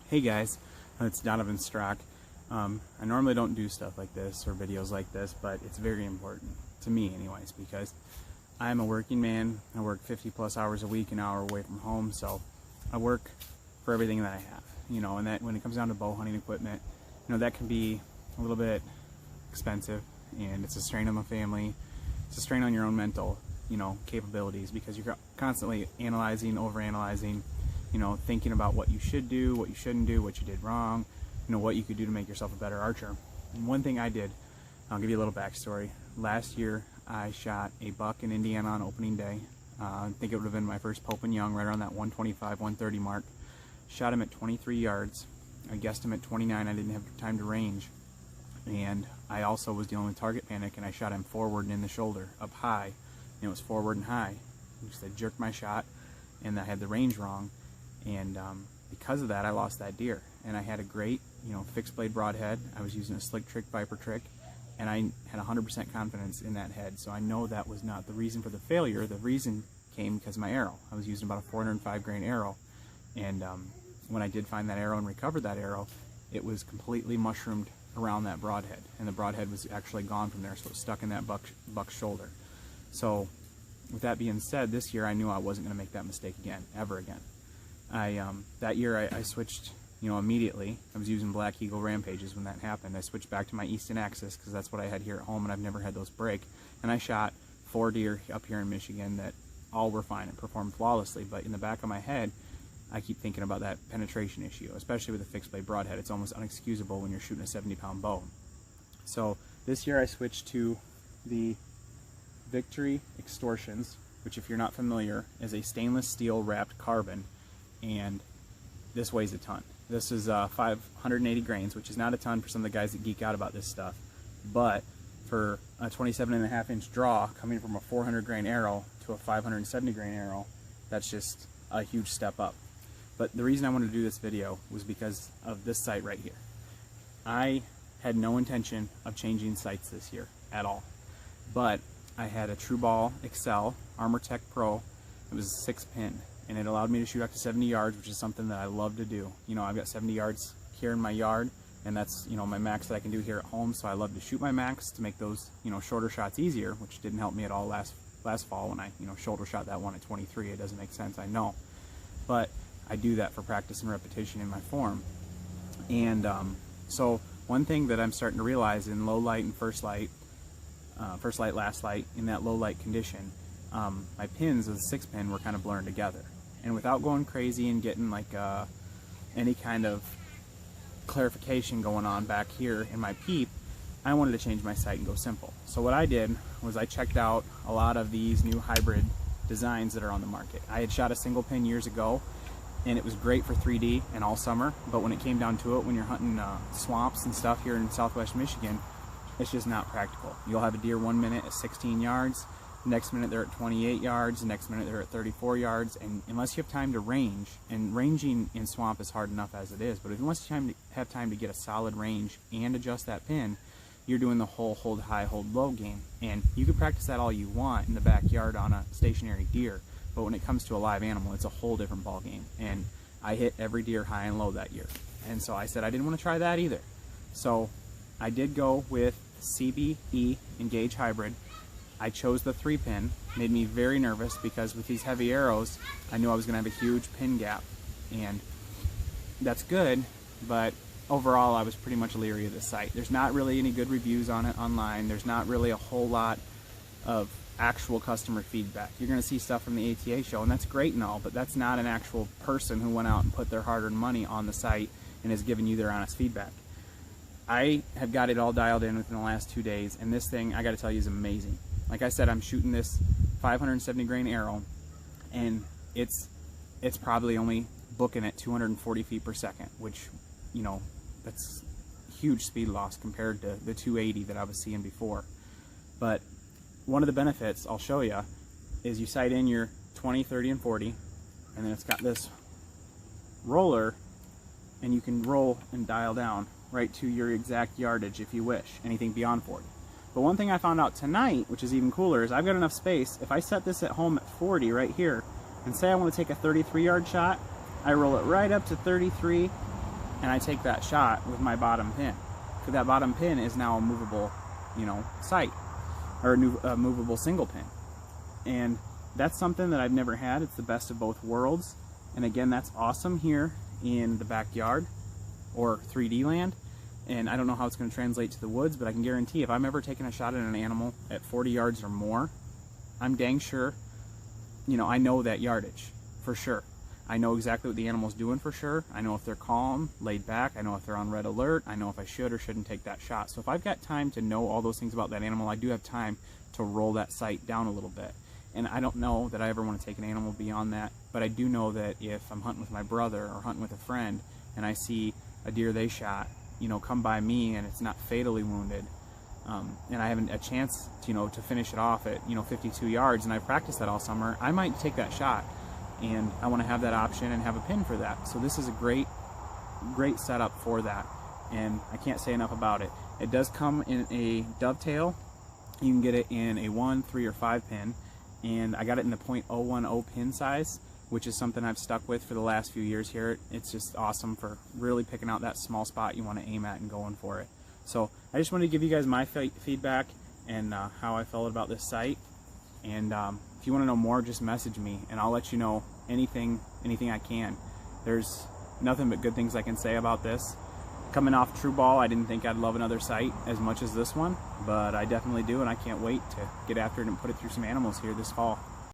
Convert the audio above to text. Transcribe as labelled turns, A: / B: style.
A: Hey guys, it's Donovan Strock. I normally don't do stuff like this or videos like this, but it's very important to me anyways, because I'm a working man. I work 50 plus hours a week, an hour away from home, so I work for everything that I have, and that when it comes down to bow hunting equipment, that can be a little bit expensive, and it's a strain on the family. It's a strain on your own mental, capabilities, because you're constantly analyzing, overanalyzing, thinking about what you should do, what you shouldn't do, what you did wrong, what you could do to make yourself a better archer. And one thing I did, I'll give you a little backstory. Last year, I shot a buck in Indiana on opening day. I think it would have been my first Pope and Young, right around that 125, 130 mark. Shot him at 23 yards. I guessed him at 29. I didn't have time to range. And I also was dealing with target panic, and I shot him forward and in the shoulder, up high. And it was forward and high. I jerked my shot, and I had the range wrong. And because of that, I lost that deer. And I had a great, fixed blade broadhead. I was using a slick trick viper trick, and I had 100% confidence in that head. So I know that was not the reason for the failure. The reason came because of my arrow. I was using about a 405 grain arrow, and when I did find that arrow and recovered that arrow, it was completely mushroomed around that broadhead, and the broadhead was actually gone from there, so it was stuck in that buck's shoulder. So with that being said, this year I knew I wasn't going to make that mistake again, ever again. That year I switched, immediately. I was using Black Eagle Rampages when that happened. I switched back to my Easton Axis because that's what I had here at home, and I've never had those break. And I shot 4 deer up here in Michigan that all were fine and performed flawlessly, but in the back of my head, I keep thinking about that penetration issue, especially with a fixed blade broadhead. It's almost unexcusable when you're shooting a 70-pound bow. So this year I switched to the Victory Extortions, which, if you're not familiar, is a stainless steel wrapped carbon, and this weighs a ton. This is 580 grains, which is not a ton for some of the guys that geek out about this stuff, but for a 27.5-inch draw coming from a 400 grain arrow to a 570 grain arrow, that's just a huge step up. But the reason I wanted to do this video was because of this sight right here. I had no intention of changing sights this year at all, but I had a True Ball Excel Armor Tech Pro. It was a 6-pin, and it allowed me to shoot up to 70 yards, which is something that I love to do. I've got 70 yards here in my yard, and that's, my max that I can do here at home, so I love to shoot my max to make those, shorter shots easier, which didn't help me at all last fall when I, shoulder shot that one at 23. It doesn't make sense, I know. But I do that for practice and repetition in my form. And so one thing that I'm starting to realize in low light and first light, last light, in that low light condition, my pins with a 6-pin were kind of blurring together. And without going crazy and getting like any kind of clarification going on back here in my peep, I wanted to change my sight and go simple. So what I did was I checked out a lot of these new hybrid designs that are on the market. I had shot a single pin years ago, and it was great for 3D and all summer, but when it came down to it, when you're hunting swamps and stuff here in southwest Michigan, it's just not practical. You'll have a deer 1 minute at 16 yards, next minute they're at 28 yards, the next minute they're at 34 yards, and unless you have time to range, and ranging in swamp is hard enough as it is, but unless you have time to get a solid range and adjust that pin, you're doing the whole hold high, hold low game. And you can practice that all you want in the backyard on a stationary deer, but when it comes to a live animal, it's a whole different ball game. And I hit every deer high and low that year, and so I said I didn't want to try that either. So I did go with CBE Engage Hybrid. I chose the 3-pin. Made me very nervous because with these heavy arrows, I knew I was going to have a huge pin gap, and that's good, but overall I was pretty much leery of the sight. There's not really any good reviews on it online. There's not really a whole lot of actual customer feedback. You're going to see stuff from the ATA show, and that's great and all, but that's not an actual person who went out and put their hard-earned money on the site and is giving you their honest feedback. I have got it all dialed in within the last 2 days, and this thing, I got to tell you, is amazing. Like I said, I'm shooting this 570 grain arrow, and it's probably only booking at 240 feet per second, which, that's huge speed loss compared to the 280 that I was seeing before. But one of the benefits I'll show you is you sight in your 20, 30, and 40, and then it's got this roller, and you can roll and dial down right to your exact yardage if you wish, anything beyond 40. But one thing I found out tonight, which is even cooler, is I've got enough space. If I set this at home at 40 right here, and say I want to take a 33-yard shot, I roll it right up to 33, and I take that shot with my bottom pin. Because that bottom pin is now a movable, sight, or a movable single pin. And that's something that I've never had. It's the best of both worlds. And again, that's awesome here in the backyard or 3D land. And I don't know how it's going to translate to the woods, but I can guarantee if I'm ever taking a shot at an animal at 40 yards or more, I'm dang sure, I know that yardage for sure. I know exactly what the animal's doing for sure. I know if they're calm, laid back. I know if they're on red alert. I know if I should or shouldn't take that shot. So if I've got time to know all those things about that animal, I do have time to roll that sight down a little bit. And I don't know that I ever want to take an animal beyond that, but I do know that if I'm hunting with my brother or hunting with a friend and I see a deer they shot, come by me and it's not fatally wounded, and I have a chance to finish it off at 52 yards, and I've practiced that all summer, I might take that shot. And I want to have that option and have a pin for that. So this is a great setup for that, and I can't say enough about it. It does come in a dovetail. You can get it in a 1, 3, or 5 pin, and I got it in the .010 pin size, which is something I've stuck with for the last few years here. It's just awesome for really picking out that small spot you want to aim at and going for it. So I just wanted to give you guys my feedback and how I felt about this sight. And if you want to know more, just message me and I'll let you know anything I can. There's nothing but good things I can say about this. Coming off True Ball, I didn't think I'd love another sight as much as this one, but I definitely do, and I can't wait to get after it and put it through some animals here this fall.